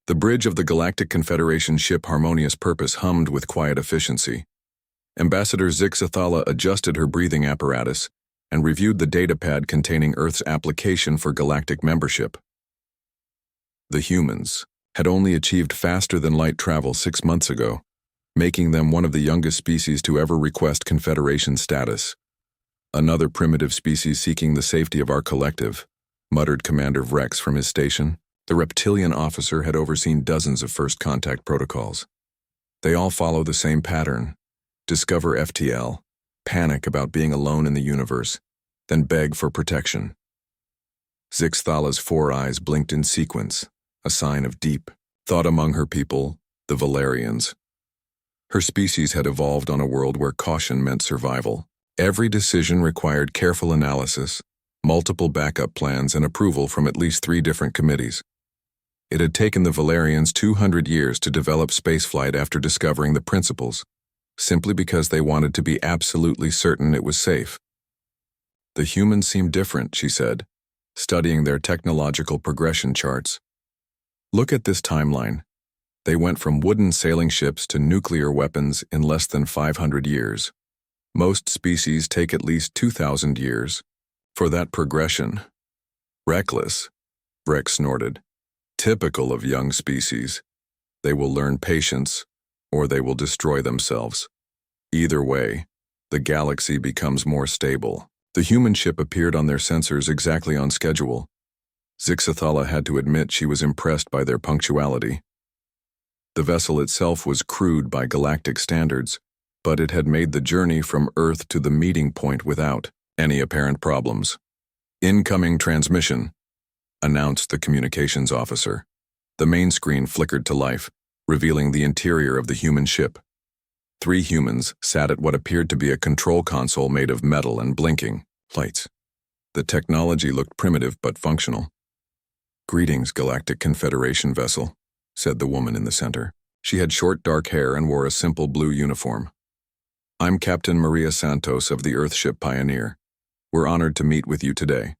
The bridge of the Galactic Confederation ship Harmonious Purpose hummed with quiet efficiency. Ambassador Zixathala adjusted her breathing apparatus and reviewed the datapad containing Earth's application for galactic membership. The humans had only achieved faster-than-light travel 6 months ago, making them one of the youngest species to ever request Confederation status. "Another primitive species seeking the safety of our collective," muttered Commander Vrex from his station. The reptilian officer had overseen dozens of first contact protocols. They all follow the same pattern: discover FTL, panic about being alone in the universe, then beg for protection. Zixthala's 4 eyes blinked in sequence, a sign of deep thought among her people, the Valerians. Her species had evolved on a world where caution meant survival. Every decision required careful analysis, multiple backup plans, and approval from at least 3 different committees. It had taken the Valerians 200 years to develop spaceflight after discovering the principles, simply because they wanted to be absolutely certain it was safe. "The humans seem different," she said, studying their technological progression charts. "Look at this timeline. They went from wooden sailing ships to nuclear weapons in less than 500 years. Most species take at least 2,000 years for that progression." "Reckless," Vrex snorted. "Typical of young species. They will learn patience, or they will destroy themselves. Either way, the galaxy becomes more stable." The human ship appeared on their sensors exactly on schedule. Zixathala had to admit she was impressed by their punctuality. The vessel itself was crude by galactic standards, but it had made the journey from Earth to the meeting point without any apparent problems. "Incoming transmission," announced the communications officer. The main screen flickered to life, revealing the interior of the human ship. 3 humans sat at what appeared to be a control console made of metal and blinking lights. The technology looked primitive but functional. "Greetings, Galactic Confederation vessel," said the woman in the center. She had short dark hair and wore a simple blue uniform. "I'm Captain Maria Santos of the Earthship Pioneer. We're honored to meet with you today."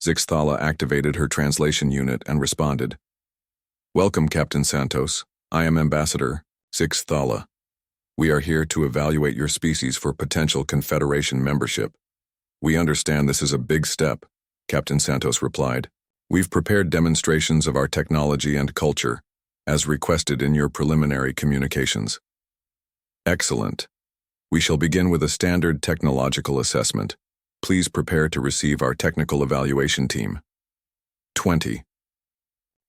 Zixthala activated her translation unit and responded. "Welcome, Captain Santos. I am Ambassador Zixthala. We are here to evaluate your species for potential Confederation membership." "We understand this is a big step," Captain Santos replied. "We've prepared demonstrations of our technology and culture, as requested in your preliminary communications." "Excellent. We shall begin with a standard technological assessment. Please prepare to receive our technical evaluation team." 20.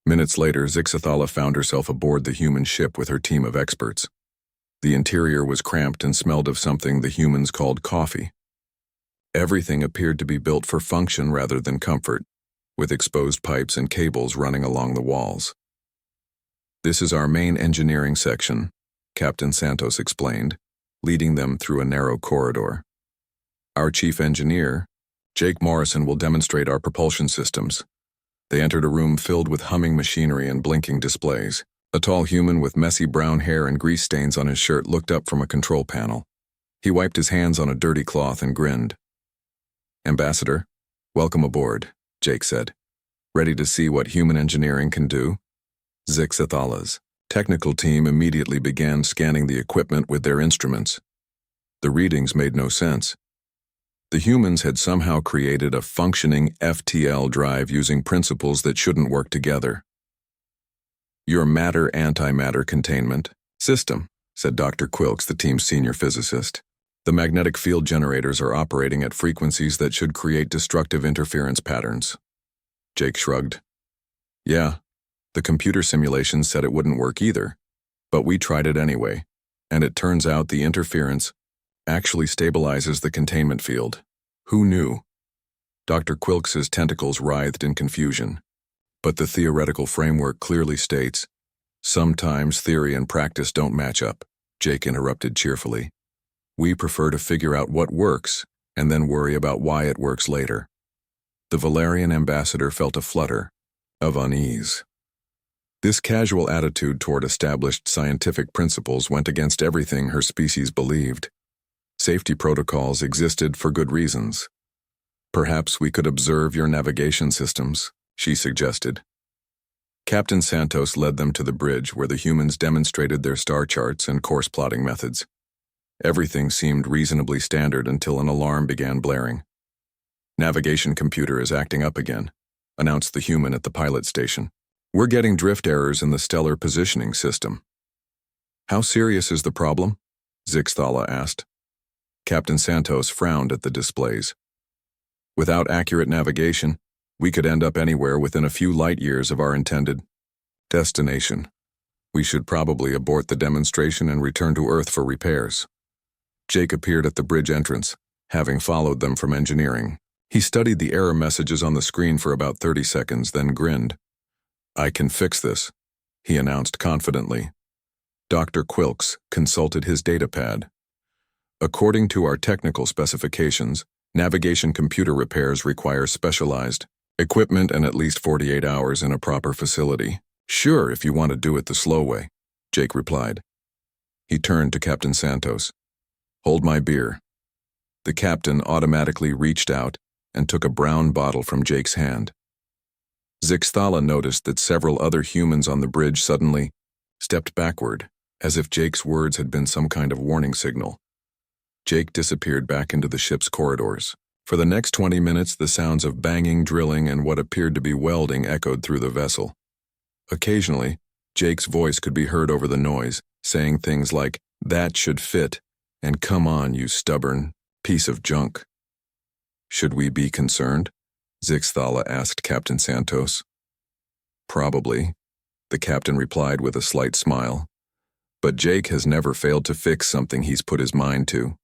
Minutes later, Zixathala found herself aboard the human ship with her team of experts. The interior was cramped and smelled of something the humans called coffee. Everything appeared to be built for function rather than comfort, with exposed pipes and cables running along the walls. "This is our main engineering section," Captain Santos explained, leading them through a narrow corridor. "Our chief engineer, Jake Morrison, will demonstrate our propulsion systems." They entered a room filled with humming machinery and blinking displays. A tall human with messy brown hair and grease stains on his shirt looked up from a control panel. He wiped his hands on a dirty cloth and grinned. "Ambassador, welcome aboard," Jake said. "Ready to see what human engineering can do?" Zixathala's technical team immediately began scanning the equipment with their instruments. The readings made no sense. The humans had somehow created a functioning FTL drive using principles that shouldn't work together. "Your matter-antimatter containment system," said Dr. Quilks, the team's senior physicist. "The magnetic field generators are operating at frequencies that should create destructive interference patterns." Jake shrugged. "Yeah, the computer simulations said it wouldn't work either, but we tried it anyway, and it turns out the interference actually stabilizes the containment field." "Who knew?" Dr. Quilks's tentacles writhed in confusion. "But the theoretical framework clearly states, sometimes theory and practice don't match up," Jake interrupted cheerfully. "We prefer to figure out what works and then worry about why it works later." The Valerian ambassador felt a flutter of unease. This casual attitude toward established scientific principles went against everything her species believed. Safety protocols existed for good reasons. "Perhaps we could observe your navigation systems," she suggested. Captain Santos led them to the bridge where the humans demonstrated their star charts and course plotting methods. Everything seemed reasonably standard until an alarm began blaring. "Navigation computer is acting up again," announced the human at the pilot station. "We're getting drift errors in the stellar positioning system." "How serious is the problem?" Zixthala asked. Captain Santos frowned at the displays. "Without accurate navigation, we could end up anywhere within a few light years of our intended destination. We should probably abort the demonstration and return to Earth for repairs." Jake appeared at the bridge entrance, having followed them from engineering. He studied the error messages on the screen for about 30 seconds, then grinned. "I can fix this," he announced confidently. Dr. Quilks consulted his datapad. "According to our technical specifications, navigation computer repairs require specialized equipment and at least 48 hours in a proper facility." "Sure, if you want to do it the slow way," Jake replied. He turned to Captain Santos. "Hold my beer." The captain automatically reached out and took a brown bottle from Jake's hand. Zixthala noticed that several other humans on the bridge suddenly stepped backward, as if Jake's words had been some kind of warning signal. Jake disappeared back into the ship's corridors. For the next 20 minutes, the sounds of banging, drilling, and what appeared to be welding echoed through the vessel. Occasionally, Jake's voice could be heard over the noise, saying things like, "That should fit," and "Come on, you stubborn piece of junk." "Should we be concerned?" Zixthala asked Captain Santos. "Probably," the captain replied with a slight smile. "But Jake has never failed to fix something he's put his mind to,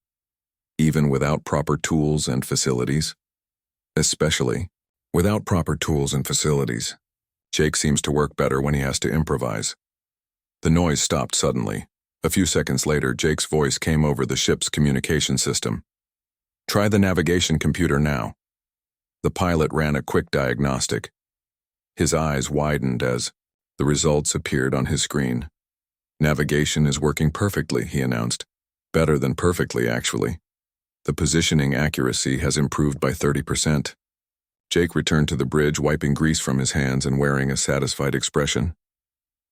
even without proper tools and facilities. Especially without proper tools and facilities. Jake seems to work better when he has to improvise." The noise stopped suddenly. A few seconds later, Jake's voice came over the ship's communication system. "Try the navigation computer now." The pilot ran a quick diagnostic. His eyes widened as the results appeared on his screen. "Navigation is working perfectly," he announced. "Better than perfectly, actually. The positioning accuracy has improved by 30%. Jake returned to the bridge, wiping grease from his hands and wearing a satisfied expression.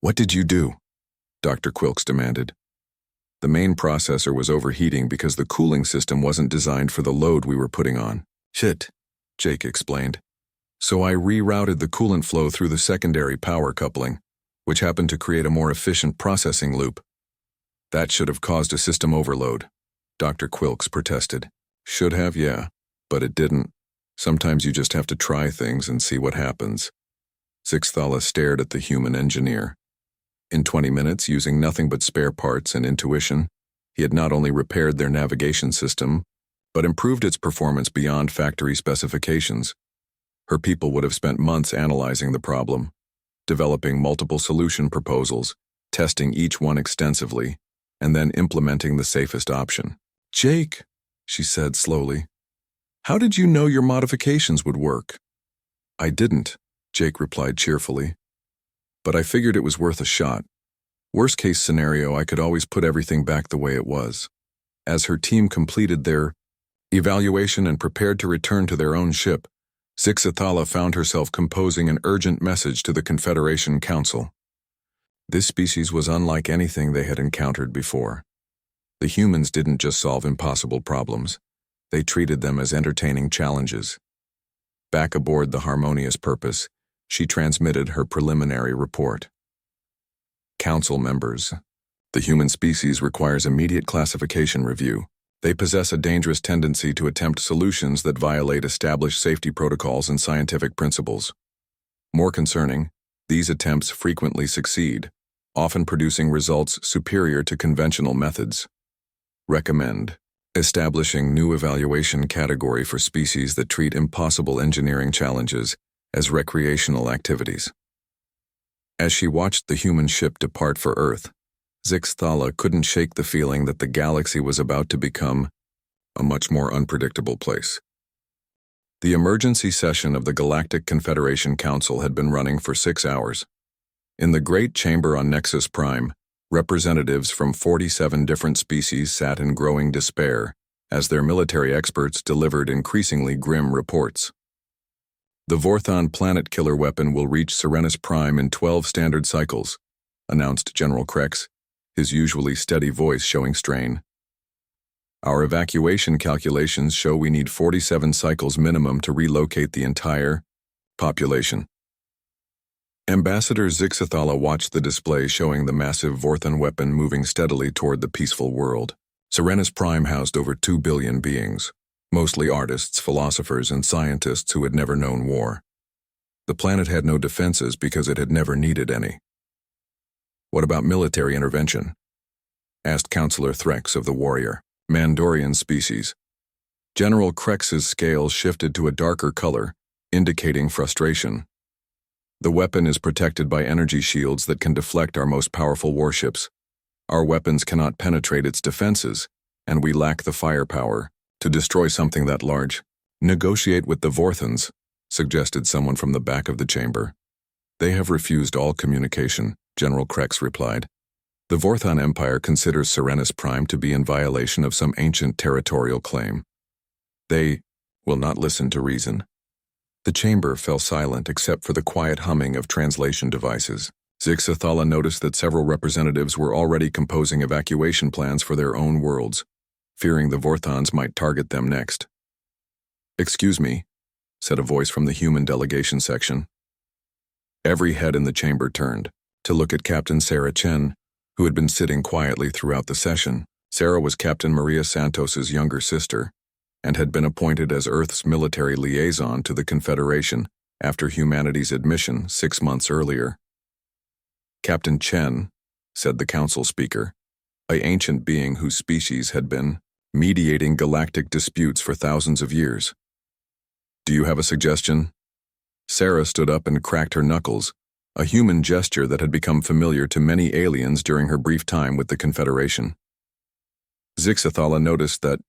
"What did you do?" Dr. Quilks demanded. "The main processor was overheating because the cooling system wasn't designed for the load we were putting on." "Shit," Jake explained. "So I rerouted the coolant flow through the secondary power coupling, which happened to create a more efficient processing loop. That should have caused a system overload," Dr. Quilks protested. "Should have, yeah, but it didn't. Sometimes you just have to try things and see what happens." Zixthala stared at the human engineer. In 20 minutes, using nothing but spare parts and intuition, he had not only repaired their navigation system, but improved its performance beyond factory specifications. Her people would have spent months analyzing the problem, developing multiple solution proposals, testing each one extensively, and then implementing the safest option. "Jake," she said slowly, "how did you know your modifications would work?" "I didn't," Jake replied cheerfully. "But I figured it was worth a shot. Worst case scenario, I could always put everything back the way it was." As her team completed their evaluation and prepared to return to their own ship, Zixthala found herself composing an urgent message to the Confederation Council. This species was unlike anything they had encountered before. The humans didn't just solve impossible problems, they treated them as entertaining challenges. Back aboard the Harmonious Purpose, she transmitted her preliminary report. "Council members, the human species requires immediate classification review. They possess a dangerous tendency to attempt solutions that violate established safety protocols and scientific principles. More concerning, these attempts frequently succeed, often producing results superior to conventional methods. Recommend establishing new evaluation category for species that treat impossible engineering challenges as recreational activities." As she watched the human ship depart for Earth, Zixthala couldn't shake the feeling that the galaxy was about to become a much more unpredictable place. The emergency session of the Galactic Confederation Council had been running for 6 hours. In the Great Chamber on Nexus Prime, representatives from 47 different species sat in growing despair as their military experts delivered increasingly grim reports. The Vorthon planet killer weapon will reach Serenus Prime in 12 standard cycles, announced General Krex, his usually steady voice showing strain. Our evacuation calculations show we need 47 cycles minimum to relocate the entire population. Ambassador Zixathala watched the display showing the massive Vorthon weapon moving steadily toward the peaceful world. Serenus Prime housed over 2 billion beings, mostly artists, philosophers, and scientists who had never known war. The planet had no defenses because it had never needed any. What about military intervention? Asked Counselor Threx of the warrior, Mandorian species. General Krex's scales shifted to a darker color, indicating frustration. The weapon is protected by energy shields that can deflect our most powerful warships. Our weapons cannot penetrate its defenses, and we lack the firepower to destroy something that large. Negotiate with the Vorthons, suggested someone from the back of the chamber. They have refused all communication, General Krex replied. The Vorthon Empire considers Serenus Prime to be in violation of some ancient territorial claim. They will not listen to reason. The chamber fell silent except for the quiet humming of translation devices. Zixathala noticed that several representatives were already composing evacuation plans for their own worlds, fearing the Vorthons might target them next. "Excuse me," said a voice from the human delegation section. Every head in the chamber turned to look at Captain Sarah Chen, who had been sitting quietly throughout the session. Sarah was Captain Maria Santos's younger sister, and had been appointed as Earth's military liaison to the Confederation after humanity's admission 6 months earlier. "Captain Chen," said the council speaker, an ancient being whose species had been mediating galactic disputes for thousands of years. "Do you have a suggestion?" Sarah stood up and cracked her knuckles, a human gesture that had become familiar to many aliens during her brief time with the Confederation. Zixathala noticed that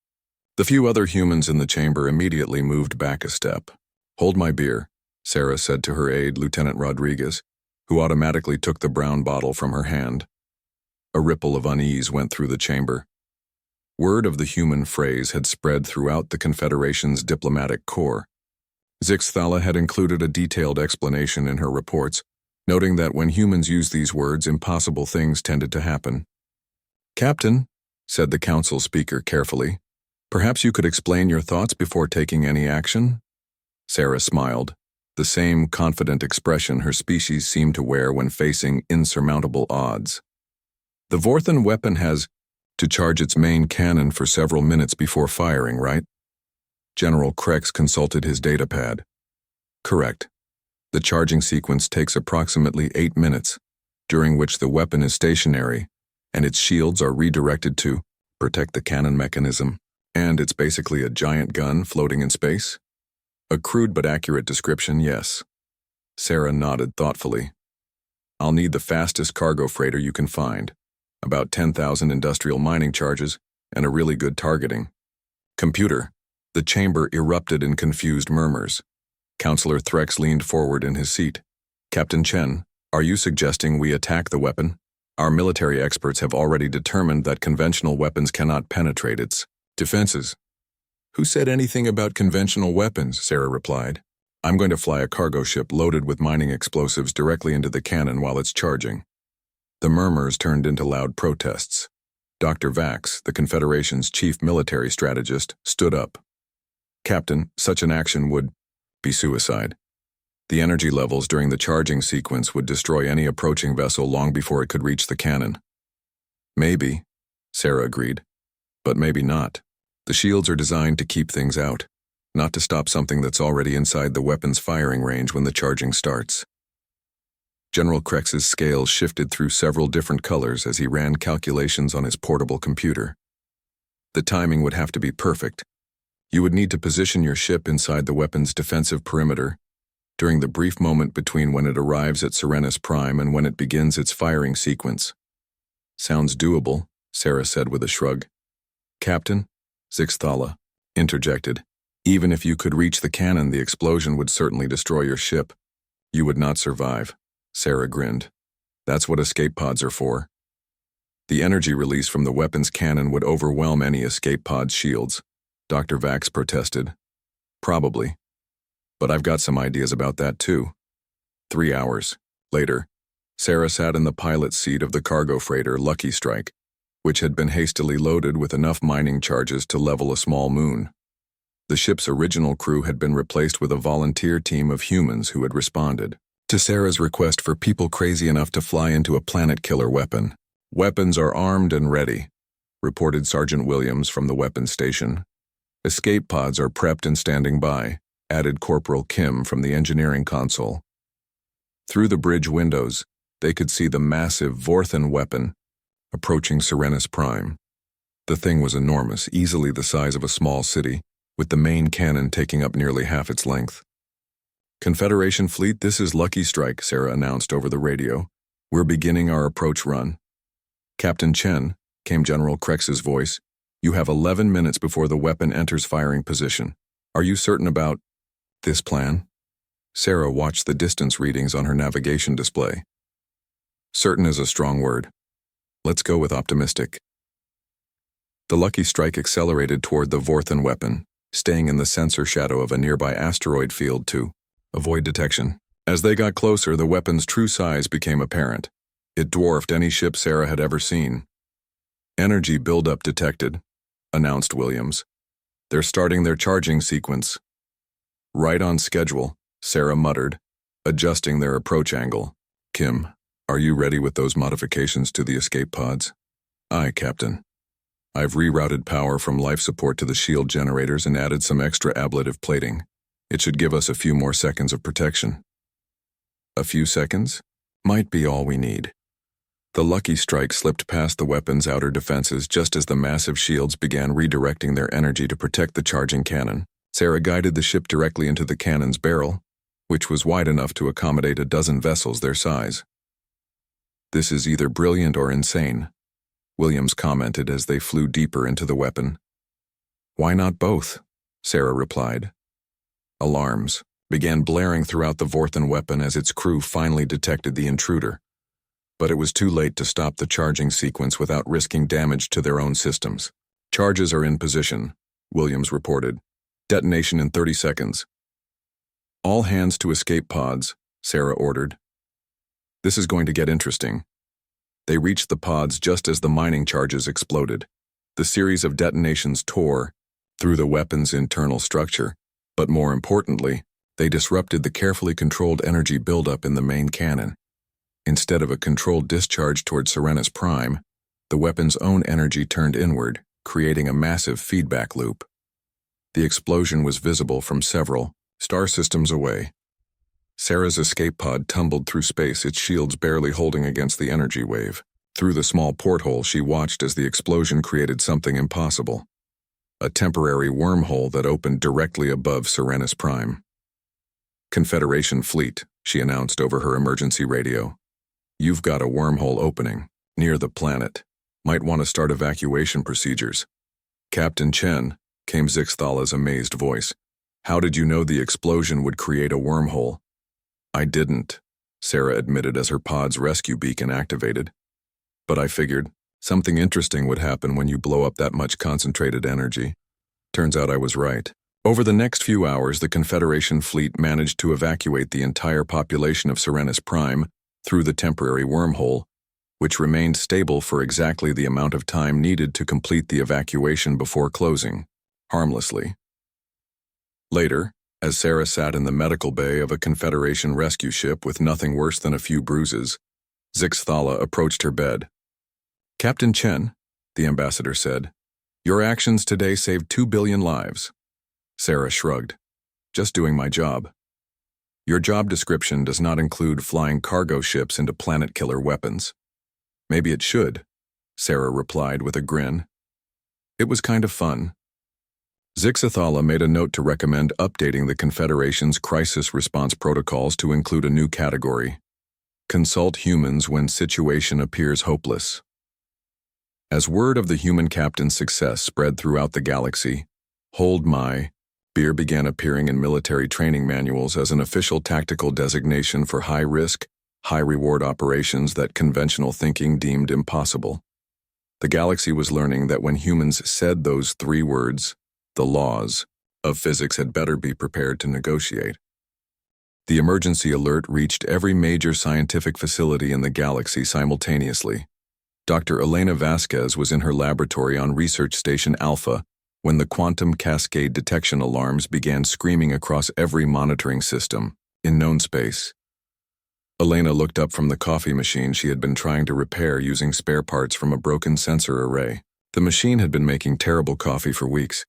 the few other humans in the chamber immediately moved back a step. "Hold my beer," Sarah said to her aide, Lieutenant Rodriguez, who automatically took the brown bottle from her hand. A ripple of unease went through the chamber. Word of the human phrase had spread throughout the Confederation's diplomatic corps. Zixathala had included a detailed explanation in her reports, noting that when humans used these words, impossible things tended to happen. "Captain," said the council speaker carefully, "perhaps you could explain your thoughts before taking any action?" Sarah smiled, the same confident expression her species seemed to wear when facing insurmountable odds. "The Vorthon weapon has to charge its main cannon for several minutes before firing, right?" General Krex consulted his datapad. "Correct. The charging sequence takes approximately 8 minutes, during which the weapon is stationary, and its shields are redirected to protect the cannon mechanism. And it's basically a giant gun floating in space?" "A crude but accurate description, yes." Sarah nodded thoughtfully. "I'll need the fastest cargo freighter you can find, about 10,000 industrial mining charges, and a really good targeting." "Computer." The chamber erupted in confused murmurs. Counselor Threx leaned forward in his seat. "Captain Chen, are you suggesting we attack the weapon? Our military experts have already determined that conventional weapons cannot penetrate its defenses." "Who said anything about conventional weapons?" Sarah replied. "I'm going to fly a cargo ship loaded with mining explosives directly into the cannon while it's charging." The murmurs turned into loud protests. Dr. Vax, the Confederation's chief military strategist, stood up. "Captain, such an action would be suicide. The energy levels during the charging sequence would destroy any approaching vessel long before it could reach the cannon." "Maybe," Sarah agreed, "but maybe not. The shields are designed to keep things out, not to stop something that's already inside the weapon's firing range when the charging starts." General Krex's scales shifted through several different colors as he ran calculations on his portable computer. "The timing would have to be perfect. You would need to position your ship inside the weapon's defensive perimeter during the brief moment between when it arrives at Serenus Prime and when it begins its firing sequence." "Sounds doable," Sarah said with a shrug. "Captain," Zixathala interjected, "even if you could reach the cannon, the explosion would certainly destroy your ship. You would not survive." Sarah grinned. "That's what escape pods are for." "The energy release from the weapon's cannon would overwhelm any escape pod's shields," Dr. Vax protested. "Probably. But I've got some ideas about that too. 3 hours later, Sarah sat in the pilot's seat of the cargo freighter Lucky Strike, which had been hastily loaded with enough mining charges to level a small moon. The ship's original crew had been replaced with a volunteer team of humans who had responded to Sarah's request for people crazy enough to fly into a planet-killer weapon. "Weapons are armed and ready," reported Sergeant Williams from the weapons station. "Escape pods are prepped and standing by," added Corporal Kim from the engineering console. Through the bridge windows, they could see the massive Vorthan weapon approaching Serenus Prime. The thing was enormous, easily the size of a small city, with the main cannon taking up nearly half its length. "Confederation fleet, this is Lucky Strike," Sarah announced over the radio. "We're beginning our approach run." "Captain Chen," came General Krex's voice, "you have 11 minutes before the weapon enters firing position. Are you certain about this plan?" Sarah watched the distance readings on her navigation display. "Certain is a strong word. Let's go with optimistic." The Lucky Strike accelerated toward the Vorthan weapon, staying in the sensor shadow of a nearby asteroid field to avoid detection. As they got closer, the weapon's true size became apparent. It dwarfed any ship Sarah had ever seen. "Energy buildup detected," announced Williams. "They're starting their charging sequence." "Right on schedule," Sarah muttered, adjusting their approach angle. "Kim, are you ready with those modifications to the escape pods?" "Aye, Captain. I've rerouted power from life support to the shield generators and added some extra ablative plating. It should give us a few more seconds of protection." "A few seconds? Might be all we need." The Lucky Strike slipped past the weapon's outer defenses just as the massive shields began redirecting their energy to protect the charging cannon. Sarah guided the ship directly into the cannon's barrel, which was wide enough to accommodate a dozen vessels their size. "This is either brilliant or insane," Williams commented as they flew deeper into the weapon. "Why not both?" Sarah replied. Alarms began blaring throughout the Vorthan weapon as its crew finally detected the intruder. But it was too late to stop the charging sequence without risking damage to their own systems. "Charges are in position," Williams reported. "Detonation in 30 seconds. "All hands to escape pods," Sarah ordered. "This is going to get interesting." They reached the pods just as the mining charges exploded. The series of detonations tore through the weapon's internal structure, but more importantly, they disrupted the carefully controlled energy buildup in the main cannon. Instead of a controlled discharge toward Serenus Prime, the weapon's own energy turned inward, creating a massive feedback loop. The explosion was visible from several star systems away. Sarah's escape pod tumbled through space, its shields barely holding against the energy wave. Through the small porthole, she watched as the explosion created something impossible. A temporary wormhole that opened directly above Serenus Prime. "Confederation fleet," she announced over her emergency radio. "You've got a wormhole opening near the planet. Might want to start evacuation procedures." "Captain Chen," came Zixthala's amazed voice. "How did you know the explosion would create a wormhole?" "I didn't," Sarah admitted as her pod's rescue beacon activated. "But I figured something interesting would happen when you blow up that much concentrated energy." Turns out I was right. Over the next few hours, the Confederation fleet managed to evacuate the entire population of Serenus Prime through the temporary wormhole, which remained stable for exactly the amount of time needed to complete the evacuation before closing, harmlessly. Later, as Sarah sat in the medical bay of a Confederation rescue ship with nothing worse than a few bruises, Zixthala approached her bed. "Captain Chen," the ambassador said, "your actions today saved 2 billion lives." Sarah shrugged. "Just doing my job." "Your job description does not include flying cargo ships into planet-killer weapons." "Maybe it should," Sarah replied with a grin. "It was kind of fun." Zixthala made a note to recommend updating the Confederation's crisis response protocols to include a new category: consult humans when situation appears hopeless. As word of the human captain's success spread throughout the galaxy, "Hold my" beer began appearing in military training manuals as an official tactical designation for high-risk, high-reward operations that conventional thinking deemed impossible. The galaxy was learning that when humans said those 3 words, the laws of physics had better be prepared to negotiate. The emergency alert reached every major scientific facility in the galaxy simultaneously. Dr. Elena Vasquez was in her laboratory on Research Station Alpha when the quantum cascade detection alarms began screaming across every monitoring system in known space. Elena looked up from the coffee machine she had been trying to repair using spare parts from a broken sensor array. The machine had been making terrible coffee for weeks,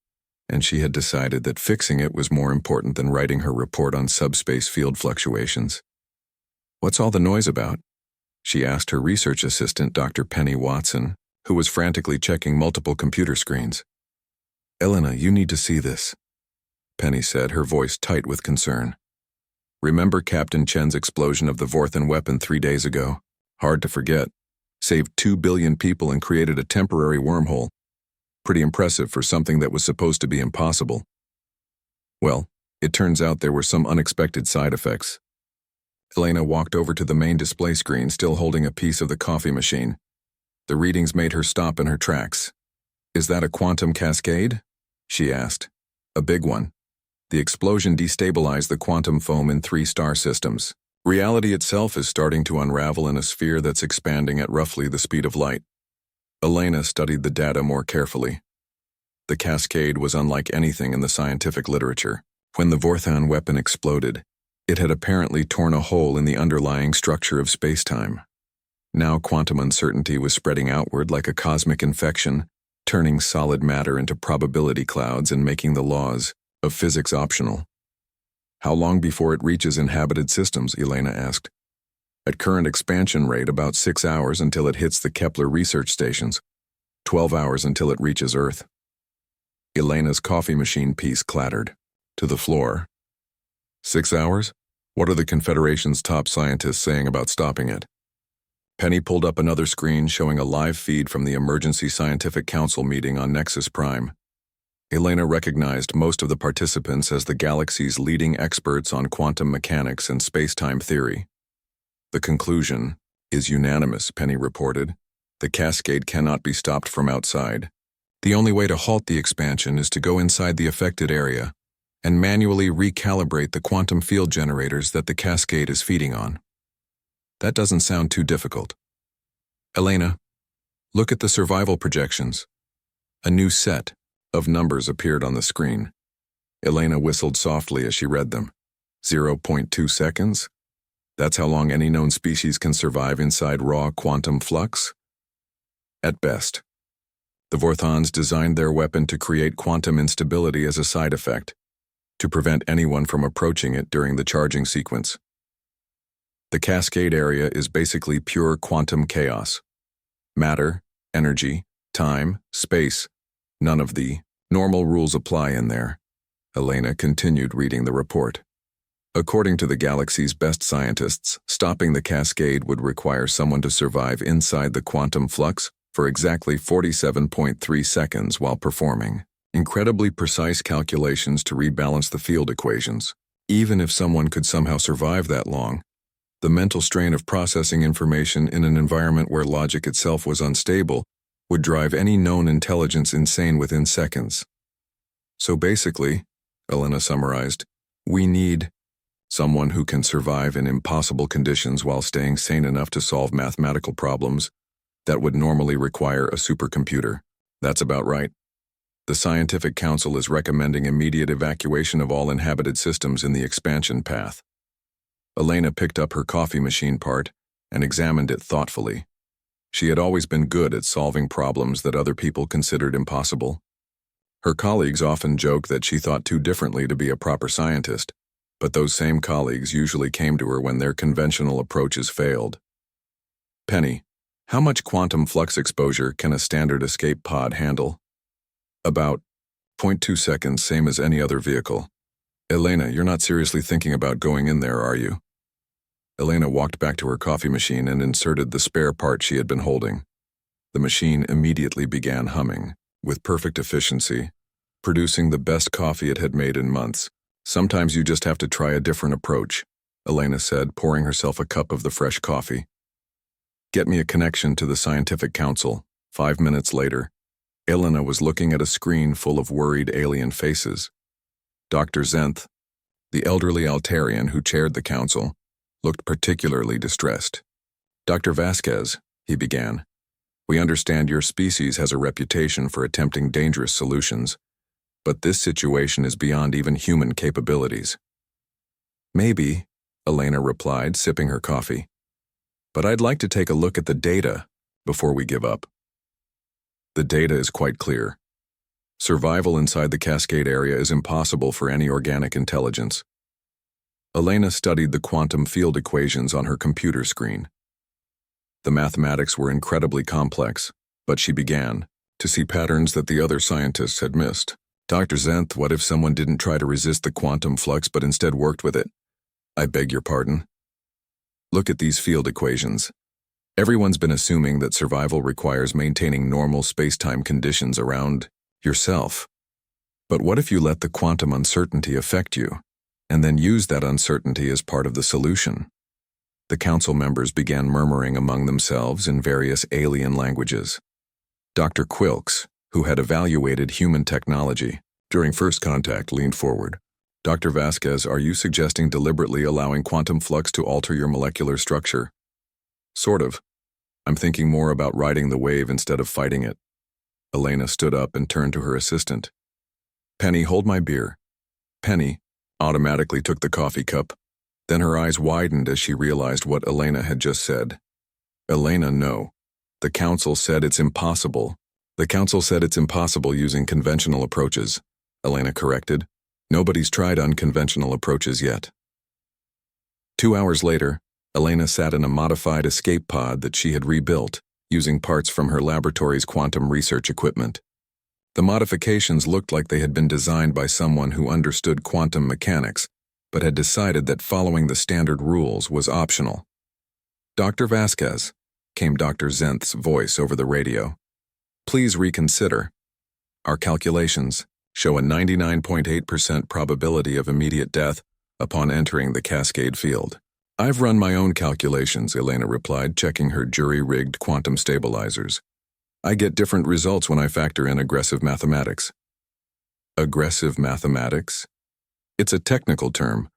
and she had decided that fixing it was more important than writing her report on subspace field fluctuations. "What's all the noise about?" she asked her research assistant, Dr. Penny Watson, who was frantically checking multiple computer screens. "Elena, you need to see this," Penny said, her voice tight with concern. "Remember Captain Chen's explosion of the Vorthan weapon 3 days ago? Hard to forget. Saved 2 billion people and created a temporary wormhole. Pretty impressive for something that was supposed to be impossible. Well, it turns out there were some unexpected side effects." Elena walked over to the main display screen, still holding a piece of the coffee machine. The readings made her stop in her tracks. "Is that a quantum cascade?" she asked. "A big one. The explosion destabilized the quantum foam in 3 star systems. Reality itself is starting to unravel in a sphere that's expanding at roughly the speed of light." Elena studied the data more carefully. The cascade was unlike anything in the scientific literature. When the Vorthan weapon exploded, it had apparently torn a hole in the underlying structure of spacetime. Now quantum uncertainty was spreading outward like a cosmic infection, turning solid matter into probability clouds and making the laws of physics optional. "How long before it reaches inhabited systems?" Elena asked. "At current expansion rate, about 6 hours until it hits the Kepler research stations, 12 hours until it reaches Earth." Elena's coffee machine piece clattered to the floor. 6 hours? What are the Confederation's top scientists saying about stopping it? Penny pulled up another screen showing a live feed from the Emergency Scientific Council meeting on Nexus Prime. Elena recognized most of the participants as the galaxy's leading experts on quantum mechanics and space-time theory. "The conclusion is unanimous," Penny reported. "The cascade cannot be stopped from outside. The only way to halt the expansion is to go inside the affected area and manually recalibrate the quantum field generators that the cascade is feeding on." That doesn't sound too difficult. "Elena, look at the survival projections." A new set of numbers appeared on the screen. Elena whistled softly as she read them. 0.2 seconds? That's how long any known species can survive inside raw quantum flux? At best. The Vorthans designed their weapon to create quantum instability as a side effect, to prevent anyone from approaching it during the charging sequence. The cascade area is basically pure quantum chaos. Matter, energy, time, space, none of the normal rules apply in there. Elena continued reading the report. According to the galaxy's best scientists, stopping the cascade would require someone to survive inside the quantum flux for exactly 47.3 seconds while performing incredibly precise calculations to rebalance the field equations. Even if someone could somehow survive that long, the mental strain of processing information in an environment where logic itself was unstable would drive any known intelligence insane within seconds. So basically, Elena summarized, we need someone who can survive in impossible conditions while staying sane enough to solve mathematical problems that would normally require a supercomputer. That's about right. The Scientific Council is recommending immediate evacuation of all inhabited systems in the expansion path. Elena picked up her coffee machine part and examined it thoughtfully. She had always been good at solving problems that other people considered impossible. Her colleagues often joked that she thought too differently to be a proper scientist, but those same colleagues usually came to her when their conventional approaches failed. Penny, how much quantum flux exposure can a standard escape pod handle? About 0.2 seconds, same as any other vehicle. Elena, you're not seriously thinking about going in there, are you? Elena walked back to her coffee machine and inserted the spare part she had been holding. The machine immediately began humming, with perfect efficiency, producing the best coffee it had made in months. Sometimes you just have to try a different approach, Elena said, pouring herself a cup of the fresh coffee. Get me a connection to the Scientific Council. 5 minutes later, Elena was looking at a screen full of worried alien faces. Dr. Zenth, The elderly Altarian who chaired the council looked particularly distressed. "Dr. Vasquez," he began, "we understand your species has a reputation for attempting dangerous solutions, but this situation is beyond even human capabilities." "Maybe," Elena replied, sipping her coffee, "but I'd like to take a look at the data before we give up." "The data is quite clear. Survival inside the Cascade area is impossible for any organic intelligence." Elena studied the quantum field equations on her computer screen. The mathematics were incredibly complex, but she began to see patterns that the other scientists had missed. "Dr. Zenth, what if someone didn't try to resist the quantum flux but instead worked with it?" "I beg your pardon?" "Look at these field equations. Everyone's been assuming that survival requires maintaining normal space-time conditions around yourself. But what if you let the quantum uncertainty affect you, and then use that uncertainty as part of the solution?" The council members began murmuring among themselves in various alien languages. Dr. Quilks, who had evaluated human technology during first contact, leaned forward. "Dr. Vasquez, are you suggesting deliberately allowing quantum flux to alter your molecular structure?" "Sort of. I'm thinking more about riding the wave instead of fighting it." Elena stood up and turned to her assistant. "Penny, hold my beer." Penny automatically took the coffee cup. Then her eyes widened as she realized what Elena had just said. "Elena, no. The council said it's impossible. The council said it's impossible using conventional approaches," Elena corrected. "Nobody's tried unconventional approaches yet." 2 hours later, Elena sat in a modified escape pod that she had rebuilt, using parts from her laboratory's quantum research equipment. The modifications looked like they had been designed by someone who understood quantum mechanics, but had decided that following the standard rules was optional. "Dr. Vasquez," came Dr. Zenth's voice over the radio, "please reconsider. Our calculations show a 99.8% probability of immediate death upon entering the Cascade field." "I've run my own calculations," Elena replied, checking her jury-rigged quantum stabilizers. "I get different results when I factor in aggressive mathematics." "Aggressive mathematics?" "It's a technical term.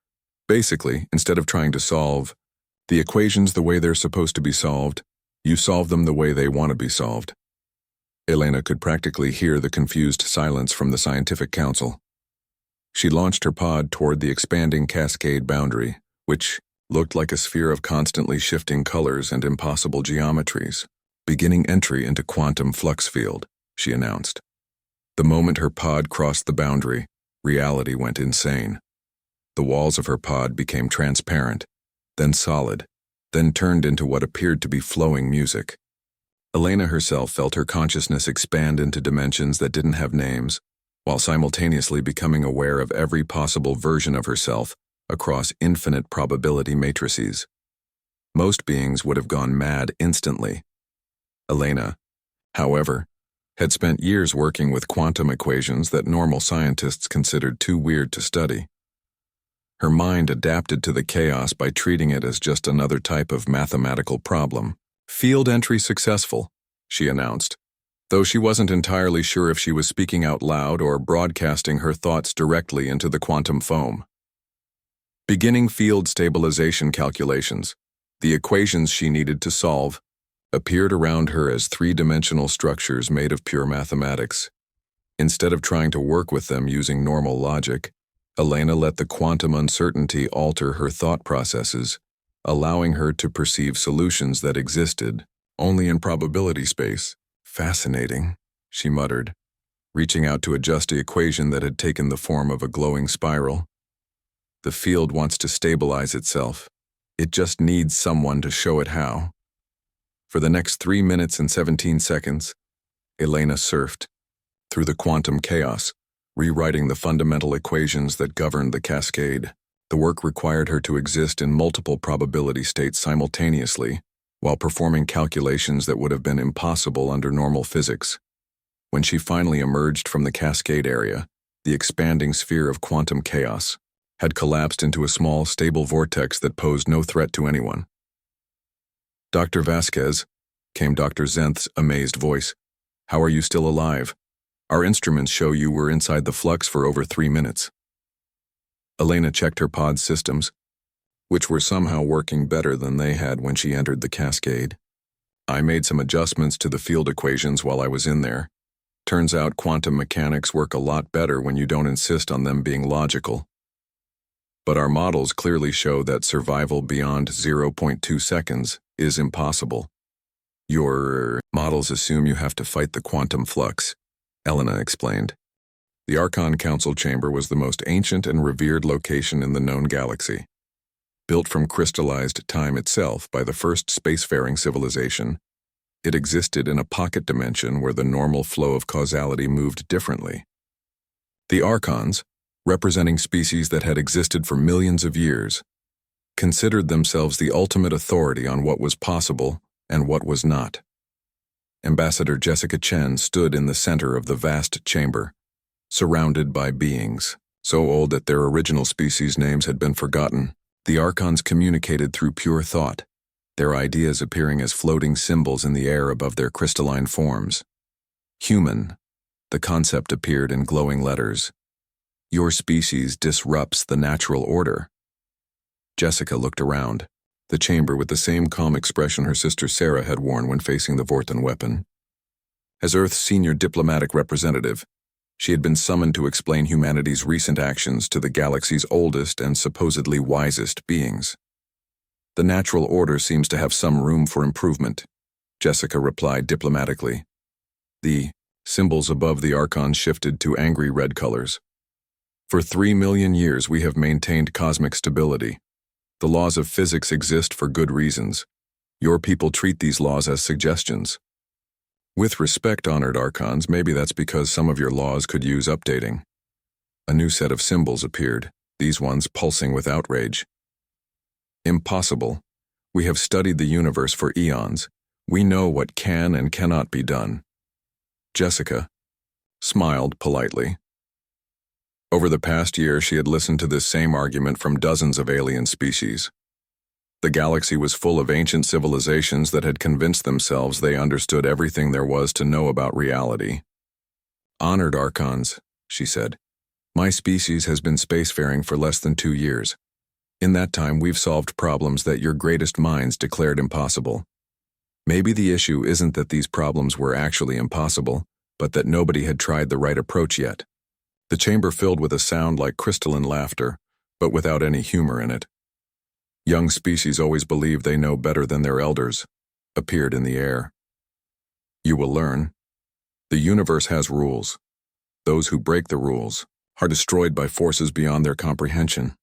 Basically, instead of trying to solve the equations the way they're supposed to be solved, you solve them the way they want to be solved." Elena could practically hear the confused silence from the scientific council. She launched her pod toward the expanding Cascade boundary, which looked like a sphere of constantly shifting colors and impossible geometries. "Beginning entry into quantum flux field," she announced. The moment her pod crossed the boundary, reality went insane. The walls of her pod became transparent, then solid, then turned into what appeared to be flowing music. Elena herself felt her consciousness expand into dimensions that didn't have names, while simultaneously becoming aware of every possible version of herself across infinite probability matrices. Most beings would have gone mad instantly. Elena, however, had spent years working with quantum equations that normal scientists considered too weird to study. Her mind adapted to the chaos by treating it as just another type of mathematical problem. "Field entry successful," she announced, though she wasn't entirely sure if she was speaking out loud or broadcasting her thoughts directly into the quantum foam. Beginning field stabilization calculations, the equations she needed to solve, appeared around her as three-dimensional structures made of pure mathematics. Instead of trying to work with them using normal logic, Elena let the quantum uncertainty alter her thought processes, allowing her to perceive solutions that existed only in probability space. "Fascinating," she muttered, reaching out to adjust the equation that had taken the form of a glowing spiral. "The field wants to stabilize itself. It just needs someone to show it how." For the next 3 minutes and 17 seconds, Elena surfed through the quantum chaos, rewriting the fundamental equations that governed the cascade. The work required her to exist in multiple probability states simultaneously, while performing calculations that would have been impossible under normal physics. When she finally emerged from the cascade area, the expanding sphere of quantum chaos had collapsed into a small, stable vortex that posed no threat to anyone. "Dr. Vasquez," came Dr. Zenth's amazed voice, "how are you still alive? Our instruments show you were inside the flux for over 3 minutes." Elena checked her pod's systems, which were somehow working better than they had when she entered the cascade. I made some adjustments to the field equations while I was in there. Turns out quantum mechanics work a lot better when you don't insist on them being logical. But our models clearly show that survival beyond 0.2 seconds is impossible. Your models assume you have to fight the quantum flux, Elena explained. The Archon Council chamber was the most ancient and revered location in the known galaxy. Built from crystallized time itself by the first spacefaring civilization, it existed in a pocket dimension where the normal flow of causality moved differently. The Archons, representing species that had existed for millions of years, considered themselves the ultimate authority on what was possible and what was not. Ambassador Jessica Chen stood in the center of the vast chamber, surrounded by beings so old that their original species names had been forgotten. The Archons communicated through pure thought, their ideas appearing as floating symbols in the air above their crystalline forms. Human, the concept appeared in glowing letters. Your species disrupts the natural order. Jessica looked around, the chamber with the same calm expression her sister Sarah had worn when facing the Vorten weapon. As Earth's senior diplomatic representative, she had been summoned to explain humanity's recent actions to the galaxy's oldest and supposedly wisest beings. The natural order seems to have some room for improvement, Jessica replied diplomatically. The symbols above the Archons shifted to angry red colors. For 3 million years we have maintained cosmic stability. The laws of physics exist for good reasons. Your people treat these laws as suggestions. With respect, honored Archons, maybe that's because some of your laws could use updating. A new set of symbols appeared, these ones pulsing with outrage. Impossible. We have studied the universe for eons. We know what can and cannot be done. Jessica smiled politely. Over the past year, she had listened to this same argument from dozens of alien species. The galaxy was full of ancient civilizations that had convinced themselves they understood everything there was to know about reality. Honored Archons, she said, my species has been spacefaring for less than 2 years. In that time, we've solved problems that your greatest minds declared impossible. Maybe the issue isn't that these problems were actually impossible, but that nobody had tried the right approach yet. The chamber filled with a sound like crystalline laughter, but without any humor in it. Young species always believe they know better than their elders, appeared in the air. You will learn. The universe has rules. Those who break the rules are destroyed by forces beyond their comprehension.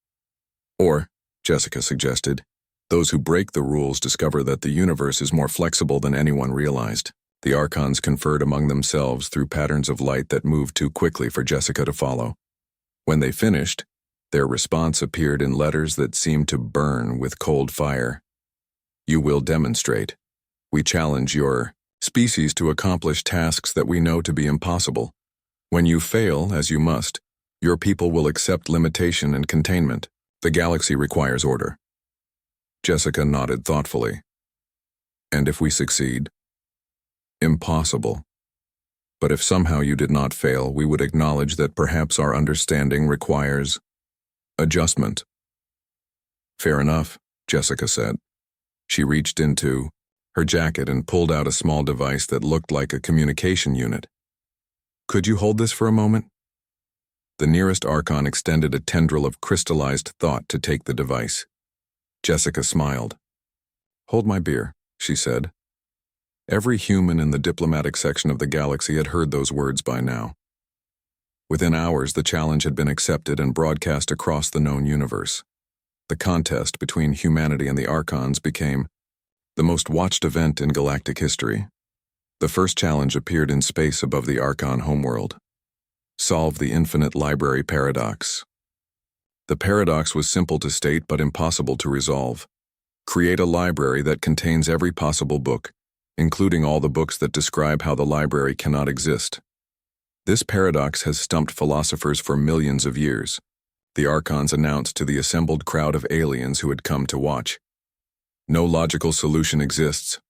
Or, Jessica suggested, those who break the rules discover that the universe is more flexible than anyone realized. The Archons conferred among themselves through patterns of light that moved too quickly for Jessica to follow. When they finished, their response appeared in letters that seemed to burn with cold fire. You will demonstrate. We challenge your species to accomplish tasks that we know to be impossible. When you fail, as you must, your people will accept limitation and containment. The galaxy requires order. Jessica nodded thoughtfully. And if we succeed? Impossible. But if somehow you did not fail, we would acknowledge that perhaps our understanding requires adjustment. Fair enough, Jessica said. She reached into her jacket and pulled out a small device that looked like a communication unit. Could you hold this for a moment? The nearest Archon extended a tendril of crystallized thought to take the device. Jessica smiled. Hold my beer, she said. Every human in the diplomatic section of the galaxy had heard those words by now. Within hours, the challenge had been accepted and broadcast across the known universe. The contest between humanity and the Archons became the most watched event in galactic history. The first challenge appeared in space above the Archon homeworld. Solve the infinite library paradox. The paradox was simple to state but impossible to resolve. Create a library that contains every possible book, including all the books that describe how the library cannot exist. This paradox has stumped philosophers for millions of years, the Archons announced to the assembled crowd of aliens who had come to watch. No logical solution exists.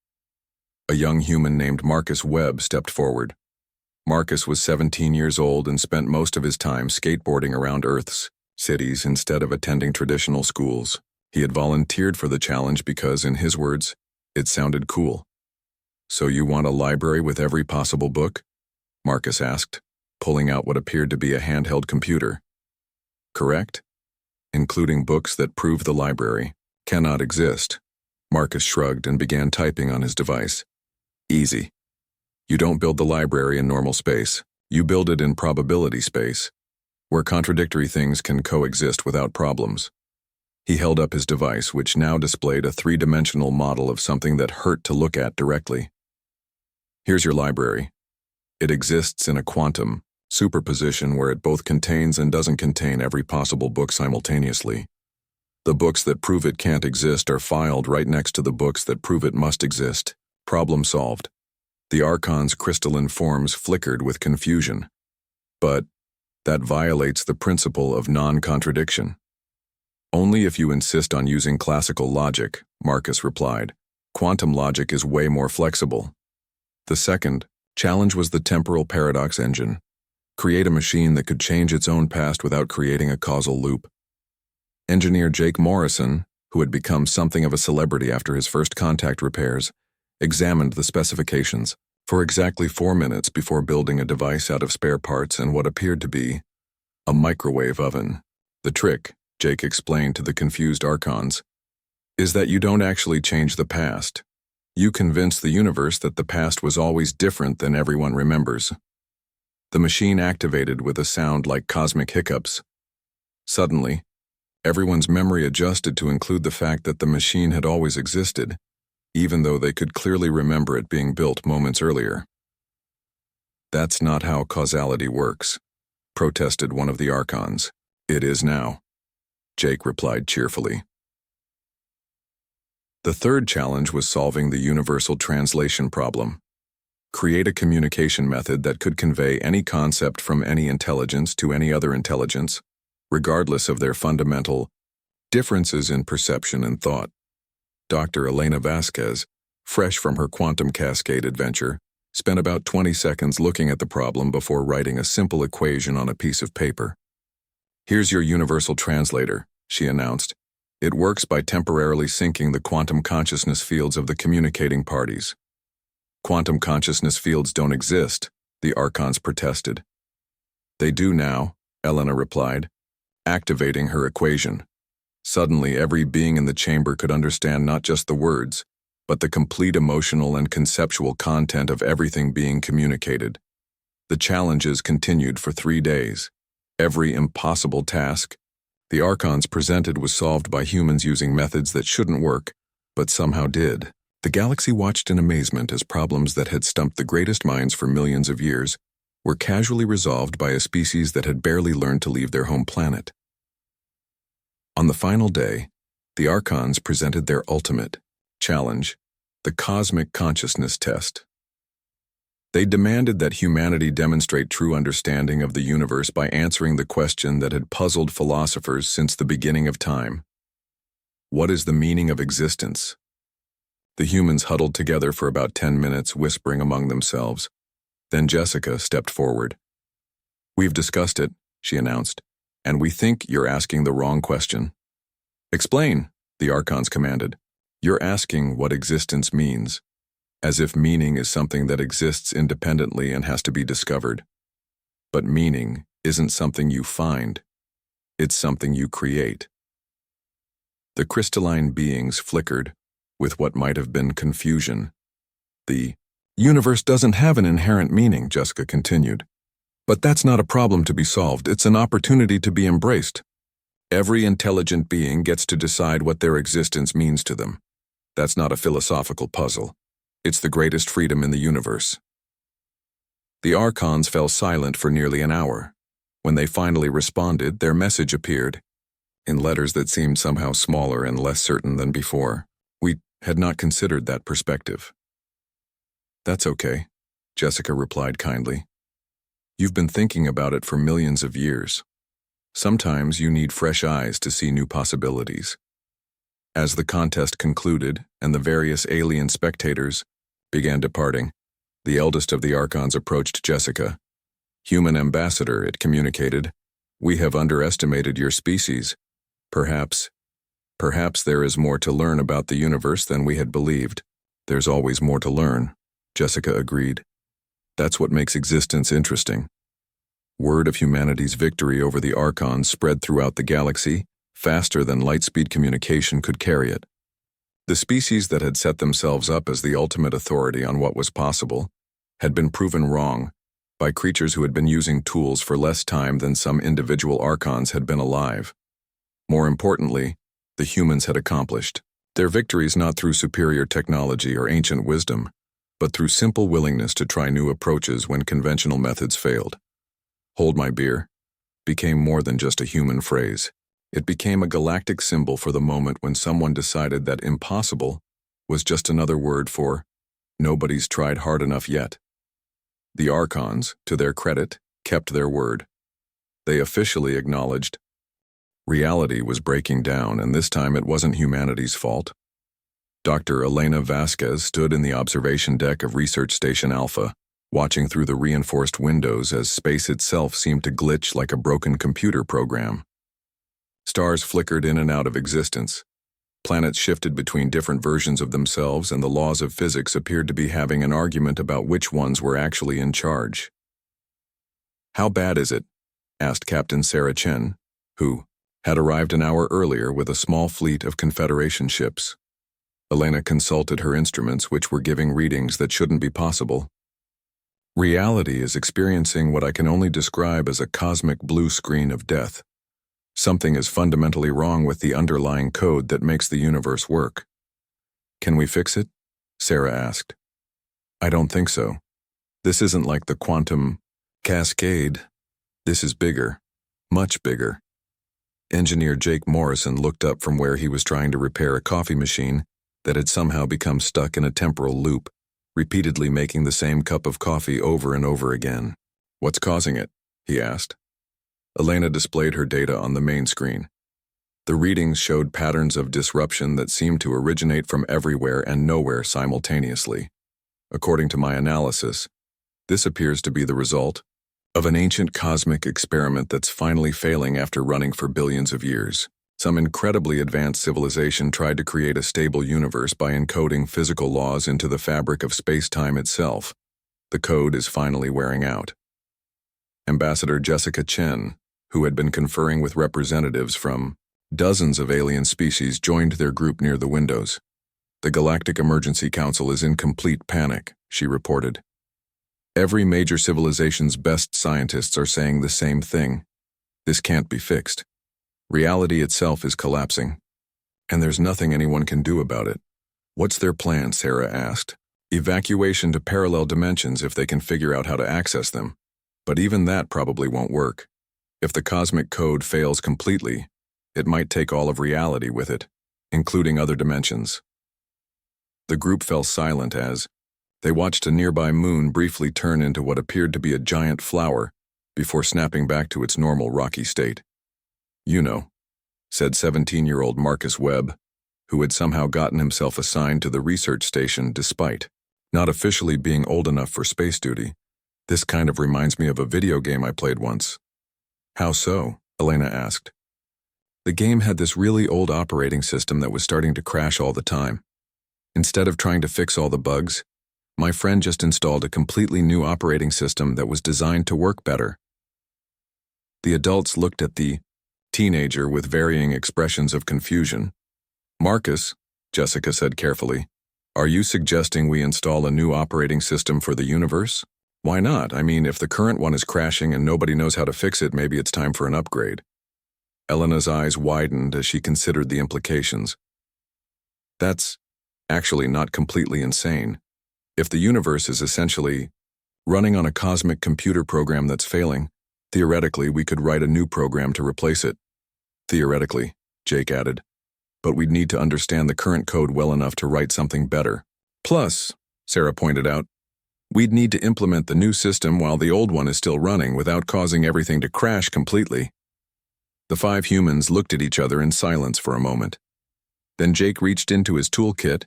A young human named Marcus Webb stepped forward. Marcus was 17 years old and spent most of his time skateboarding around Earth's cities instead of attending traditional schools. He had volunteered for the challenge because, in his words, it sounded cool. "So you want a library with every possible book?" Marcus asked, pulling out what appeared to be a handheld computer. "Correct? Including books that prove the library cannot exist." Marcus shrugged and began typing on his device. "Easy. You don't build the library in normal space. You build it in probability space, where contradictory things can coexist without problems." He held up his device, which now displayed a three-dimensional model of something that hurt to look at directly. "Here's your library. It exists in a quantum superposition where it both contains and doesn't contain every possible book simultaneously. The books that prove it can't exist are filed right next to the books that prove it must exist. Problem solved." The Archon's crystalline forms flickered with confusion. "But that violates the principle of non-contradiction." "Only if you insist on using classical logic," Marcus replied. "Quantum logic is way more flexible." The second challenge was the temporal paradox engine. Create a machine that could change its own past without creating a causal loop. Engineer Jake Morrison, who had become something of a celebrity after his first contact repairs, examined the specifications for exactly 4 minutes before building a device out of spare parts and what appeared to be a microwave oven. "The trick," Jake explained to the confused Archons, "is that you don't actually change the past. You convince the universe that the past was always different than everyone remembers." The machine activated with a sound like cosmic hiccups. Suddenly, everyone's memory adjusted to include the fact that the machine had always existed, even though they could clearly remember it being built moments earlier. "That's not how causality works," protested one of the Archons. "It is now," Jake replied cheerfully. The third challenge was solving the universal translation problem. Create a communication method that could convey any concept from any intelligence to any other intelligence, regardless of their fundamental differences in perception and thought. Dr. Elena Vasquez, fresh from her quantum cascade adventure, spent about 20 seconds looking at the problem before writing a simple equation on a piece of paper. "Here's your universal translator," she announced. "It works by temporarily syncing the quantum consciousness fields of the communicating parties." "Quantum consciousness fields don't exist," the Archons protested. "They do now," Elena replied, activating her equation. Suddenly, every being in the chamber could understand not just the words, but the complete emotional and conceptual content of everything being communicated. The challenges continued for 3 days. Every impossible task the Archons presented was solved by humans using methods that shouldn't work, but somehow did. The galaxy watched in amazement as problems that had stumped the greatest minds for millions of years were casually resolved by a species that had barely learned to leave their home planet. On the final day, the Archons presented their ultimate challenge, the Cosmic Consciousness Test. They demanded that humanity demonstrate true understanding of the universe by answering the question that had puzzled philosophers since the beginning of time. What is the meaning of existence? The humans huddled together for about 10 minutes, whispering among themselves. Then Jessica stepped forward. "We've discussed it," she announced, "and we think you're asking the wrong question." "Explain," the Archons commanded. "You're asking what existence means, as if meaning is something that exists independently and has to be discovered. But meaning isn't something you find, it's something you create." The crystalline beings flickered with what might have been confusion. "The universe doesn't have an inherent meaning," Jessica continued. "But that's not a problem to be solved, it's an opportunity to be embraced. Every intelligent being gets to decide what their existence means to them. That's not a philosophical puzzle. It's the greatest freedom in the universe." The Archons fell silent for nearly an hour. When they finally responded, their message appeared, in letters that seemed somehow smaller and less certain than before. "We had not considered that perspective." "That's okay," Jessica replied kindly. "You've been thinking about it for millions of years. Sometimes you need fresh eyes to see new possibilities." As the contest concluded and the various alien spectators began departing, the eldest of the Archons approached Jessica. "Human ambassador," it communicated, We have underestimated your species. Perhaps there is more to learn about the universe than we had believed. There's always more to learn, Jessica agreed. That's what makes existence interesting. Word of humanity's victory over the Archons spread throughout the galaxy, faster than light-speed communication could carry it. The species that had set themselves up as the ultimate authority on what was possible had been proven wrong by creatures who had been using tools for less time than some individual Archons had been alive. More importantly, the humans had accomplished their victories not through superior technology or ancient wisdom, but through simple willingness to try new approaches when conventional methods failed. Hold my beer became more than just a human phrase. It became a galactic symbol for the moment when someone decided that impossible was just another word for nobody's tried hard enough yet. The Archons, to their credit, kept their word. They officially acknowledged reality was breaking down, and this time it wasn't humanity's fault. Dr. Elena Vasquez stood in the observation deck of Research Station Alpha, watching through the reinforced windows as space itself seemed to glitch like a broken computer program. Stars flickered in and out of existence. Planets shifted between different versions of themselves, and the laws of physics appeared to be having an argument about which ones were actually in charge. "How bad is it?" asked Captain Sarah Chen, who had arrived an hour earlier with a small fleet of Confederation ships. Elena consulted her instruments, which were giving readings that shouldn't be possible. "Reality is experiencing what I can only describe as a cosmic blue screen of death. Something is fundamentally wrong with the underlying code that makes the universe work." "Can we fix it?" Sarah asked. "I don't think so. This isn't like the quantum cascade. This is bigger, much bigger." Engineer Jake Morrison looked up from where he was trying to repair a coffee machine that had somehow become stuck in a temporal loop, repeatedly making the same cup of coffee over and over again. "What's causing it?" he asked. Elena displayed her data on the main screen. The readings showed patterns of disruption that seemed to originate from everywhere and nowhere simultaneously. "According to my analysis, this appears to be the result of an ancient cosmic experiment that's finally failing after running for billions of years. Some incredibly advanced civilization tried to create a stable universe by encoding physical laws into the fabric of space-time itself. The code is finally wearing out." Ambassador Jessica Chen, who had been conferring with representatives from dozens of alien species, joined their group near the windows. "The Galactic Emergency Council is in complete panic," she reported. "Every major civilization's best scientists are saying the same thing. This can't be fixed. Reality itself is collapsing, and there's nothing anyone can do about it." "What's their plan?" Sarah asked. "Evacuation to parallel dimensions if they can figure out how to access them. But even that probably won't work. If the cosmic code fails completely, it might take all of reality with it, including other dimensions." The group fell silent as they watched a nearby moon briefly turn into what appeared to be a giant flower before snapping back to its normal rocky state. "You know," said 17-year-old Marcus Webb, who had somehow gotten himself assigned to the research station despite not officially being old enough for space duty. "This kind of reminds me of a video game I played once." "How so?" Elena asked. "The game had this really old operating system that was starting to crash all the time. Instead of trying to fix all the bugs, my friend just installed a completely new operating system that was designed to work better." The adults looked at the teenager with varying expressions of confusion. "Marcus," Jessica said carefully, "are you suggesting we install a new operating system for the universe? Why not? I mean, if the current one is crashing and nobody knows how to fix it, maybe it's time for an upgrade." Elena's eyes widened as she considered the implications. "That's actually not completely insane. If the universe is essentially running on a cosmic computer program that's failing, theoretically we could write a new program to replace it." "Theoretically," Jake added, "but we'd need to understand the current code well enough to write something better. Plus," Sarah pointed out, "we'd need to implement the new system while the old one is still running without causing everything to crash completely." The 5 humans looked at each other in silence for a moment. Then Jake reached into his toolkit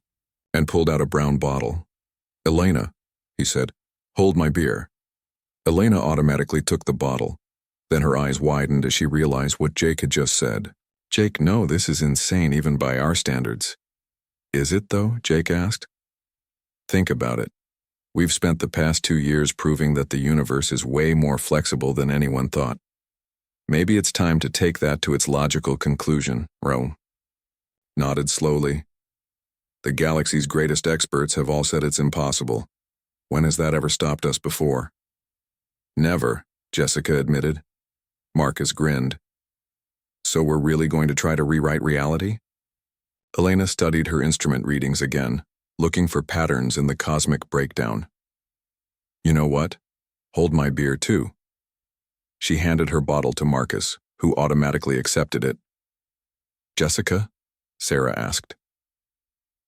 and pulled out a brown bottle. "Elena," he said, "hold my beer." Elena automatically took the bottle. Then her eyes widened as she realized what Jake had just said. Jake, no, this is insane even by our standards. Is it, though? Jake asked. Think about it. We've spent the past 2 years proving that the universe is way more flexible than anyone thought. Maybe it's time to take that to its logical conclusion, Ro nodded slowly. The galaxy's greatest experts have all said it's impossible. When has that ever stopped us before? Never, Jessica admitted. Marcus grinned. So we're really going to try to rewrite reality? Elena studied her instrument readings again, looking for patterns in the cosmic breakdown. You know what? Hold my beer too. She handed her bottle to Marcus, who automatically accepted it. Jessica? Sarah asked.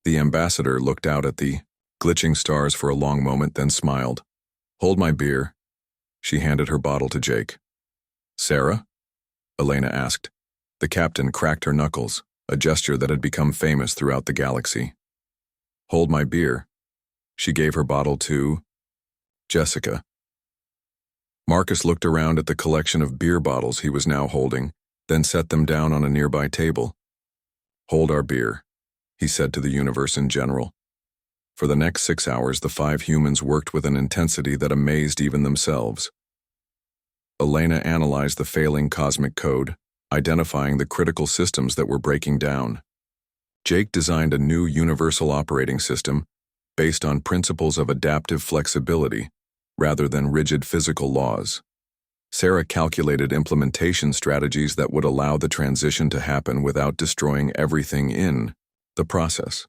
The ambassador looked out at the glitching stars for a long moment, then smiled. Hold my beer. She handed her bottle to Jake. Sarah? Elena asked. The captain cracked her knuckles, a gesture that had become famous throughout the galaxy. Hold my beer. She gave her bottle to Jessica. Marcus looked around at the collection of beer bottles he was now holding, then set them down on a nearby table. Hold our beer, he said to the universe in general. For the next 6 hours, the 5 humans worked with an intensity that amazed even themselves. Elena analyzed the failing cosmic code, identifying the critical systems that were breaking down. Jake designed a new universal operating system based on principles of adaptive flexibility rather than rigid physical laws. Sarah calculated implementation strategies that would allow the transition to happen without destroying everything in the process.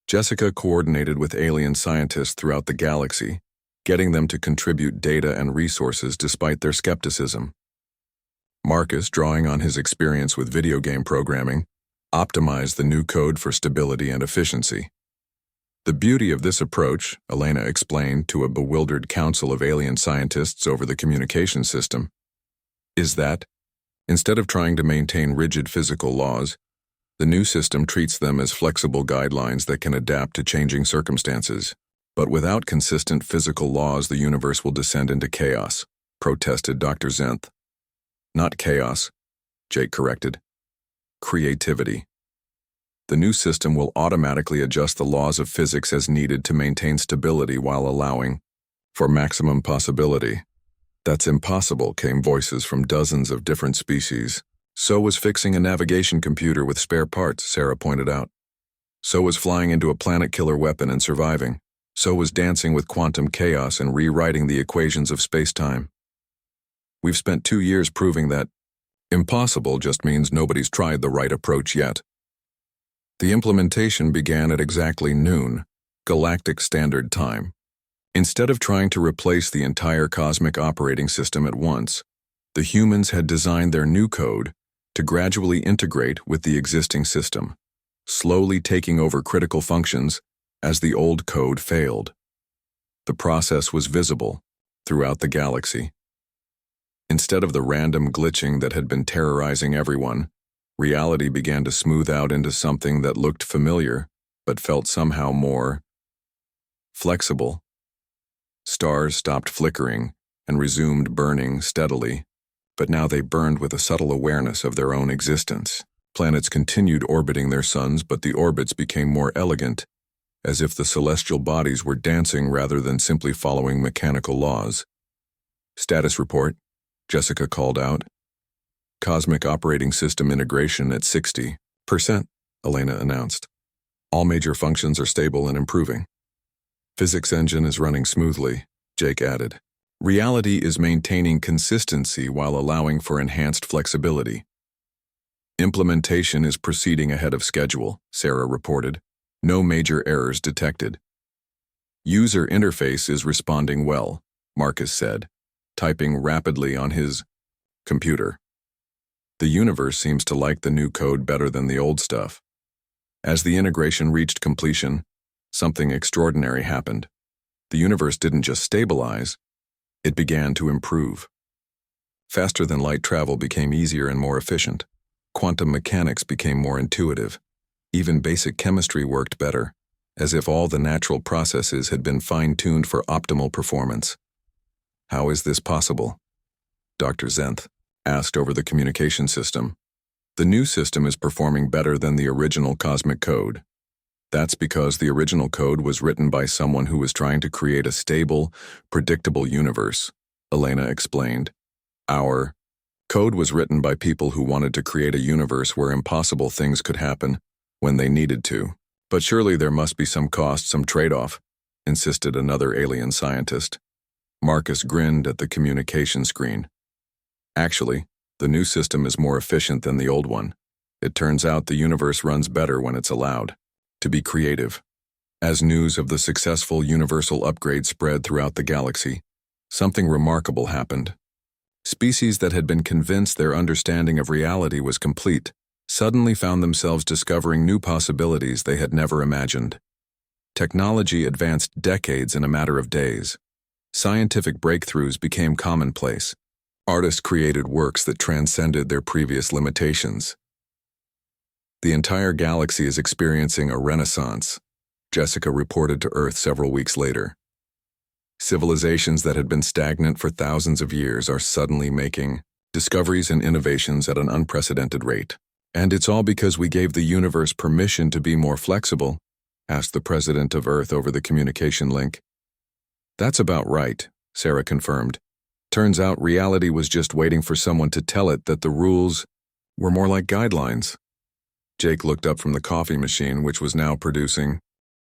Jessica coordinated with alien scientists throughout the galaxy, getting them to contribute data and resources despite their skepticism. Marcus, drawing on his experience with video game programming, optimized the new code for stability and efficiency. The beauty of this approach, Elena explained to a bewildered council of alien scientists over the communication system, is that, instead of trying to maintain rigid physical laws, the new system treats them as flexible guidelines that can adapt to changing circumstances. But without consistent physical laws, the universe will descend into chaos, protested Dr. Zenth. Not chaos, Jake corrected. Creativity. The new system will automatically adjust the laws of physics as needed to maintain stability while allowing for maximum possibility. That's impossible, came voices from dozens of different species. So was fixing a navigation computer with spare parts, Sarah pointed out. So was flying into a planet-killer weapon and surviving. So was dancing with quantum chaos and rewriting the equations of space-time. We've spent 2 years proving that impossible just means nobody's tried the right approach yet. The implementation began at exactly noon, Galactic Standard Time. Instead of trying to replace the entire cosmic operating system at once, the humans had designed their new code to gradually integrate with the existing system, slowly taking over critical functions as the old code failed. The process was visible throughout the galaxy. Instead of the random glitching that had been terrorizing everyone, reality began to smooth out into something that looked familiar but felt somehow more flexible. Stars stopped flickering and resumed burning steadily, but now they burned with a subtle awareness of their own existence. Planets continued orbiting their suns, but the orbits became more elegant, as if the celestial bodies were dancing rather than simply following mechanical laws. Status report, Jessica called out. Cosmic operating system integration at 60%, Elena announced. All major functions are stable and improving. Physics engine is running smoothly, Jake added. Reality is maintaining consistency while allowing for enhanced flexibility. Implementation is proceeding ahead of schedule, Sarah reported. No major errors detected. User interface is responding well, Marcus said, typing rapidly on his computer. The universe seems to like the new code better than the old stuff. As the integration reached completion, something extraordinary happened. The universe didn't just stabilize, it began to improve. Faster-than-light travel became easier and more efficient. Quantum mechanics became more intuitive. Even basic chemistry worked better, as if all the natural processes had been fine-tuned for optimal performance. How is this possible? Dr. Zenth asked over the communication system. The new system is performing better than the original cosmic code. That's because the original code was written by someone who was trying to create a stable, predictable universe, Elena explained. Our code was written by people who wanted to create a universe where impossible things could happen when they needed to. But surely there must be some cost, some trade-off, insisted another alien scientist. Marcus grinned at the communication screen. Actually, the new system is more efficient than the old one. It turns out the universe runs better when it's allowed to be creative. As news of the successful universal upgrade spread throughout the galaxy, something remarkable happened. Species that had been convinced their understanding of reality was complete suddenly found themselves discovering new possibilities they had never imagined. Technology advanced decades in a matter of days. Scientific breakthroughs became commonplace. Artists created works that transcended their previous limitations. The entire galaxy is experiencing a renaissance, Jessica reported to Earth several weeks later. Civilizations that had been stagnant for thousands of years are suddenly making discoveries and innovations at an unprecedented rate. And it's all because we gave the universe permission to be more flexible, asked the president of Earth over the communication link. That's about right, Sarah confirmed. Turns out reality was just waiting for someone to tell it that the rules were more like guidelines. Jake looked up from the coffee machine, which was now producing